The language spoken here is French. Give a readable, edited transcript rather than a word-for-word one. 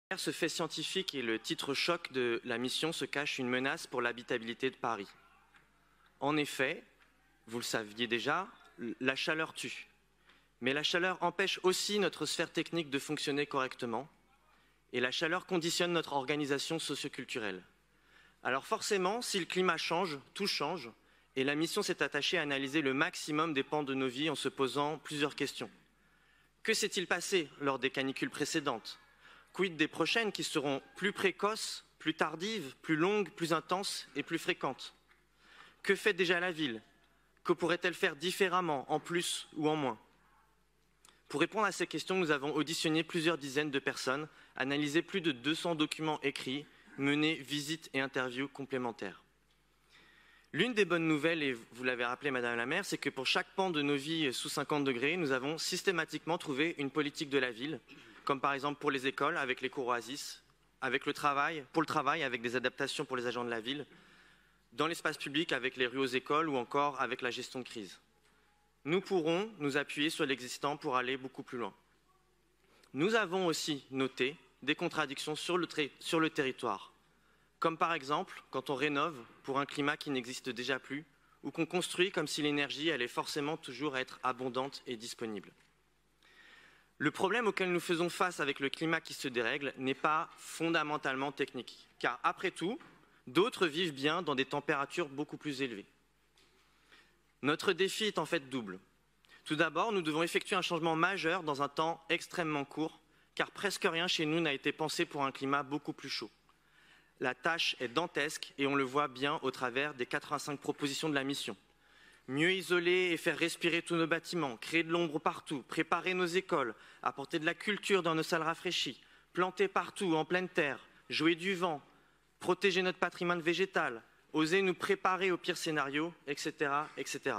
Derrière ce fait scientifique et le titre choc de la mission se cache une menace pour l'habitabilité de Paris. En effet, vous le saviez déjà, la chaleur tue. Mais la chaleur empêche aussi notre sphère technique de fonctionner correctement et la chaleur conditionne notre organisation socioculturelle. Alors forcément, si le climat change, tout change et la mission s'est attachée à analyser le maximum des pans de nos vies en se posant plusieurs questions. Que s'est-il passé lors des canicules précédentes ? Quid des prochaines qui seront plus précoces, plus tardives, plus longues, plus intenses et plus fréquentes? Que fait déjà la ville? Que pourrait-elle faire différemment, en plus ou en moins? Pour répondre à ces questions, nous avons auditionné plusieurs dizaines de personnes, analysé plus de 200 documents écrits, mené visites et interviews complémentaires. L'une des bonnes nouvelles, et vous l'avez rappelé Madame la maire, c'est que pour chaque pan de nos vies sous 50 degrés, nous avons systématiquement trouvé une politique de la ville, comme par exemple pour les écoles avec les cours Oasis, pour le travail avec des adaptations pour les agents de la ville, dans l'espace public avec les rues aux écoles ou encore avec la gestion de crise. Nous pourrons nous appuyer sur l'existant pour aller beaucoup plus loin. Nous avons aussi noté des contradictions sur le territoire, comme par exemple quand on rénove pour un climat qui n'existe déjà plus ou qu'on construit comme si l'énergie allait forcément toujours être abondante et disponible. Le problème auquel nous faisons face avec le climat qui se dérègle n'est pas fondamentalement technique, car après tout, d'autres vivent bien dans des températures beaucoup plus élevées. Notre défi est en fait double. Tout d'abord, nous devons effectuer un changement majeur dans un temps extrêmement court, car presque rien chez nous n'a été pensé pour un climat beaucoup plus chaud. La tâche est dantesque et on le voit bien au travers des 85 propositions de la mission. Mieux isoler et faire respirer tous nos bâtiments, créer de l'ombre partout, préparer nos écoles, apporter de la culture dans nos salles rafraîchies, planter partout en pleine terre, jouer du vent, protéger notre patrimoine végétal, oser nous préparer au pire scénario, etc., etc.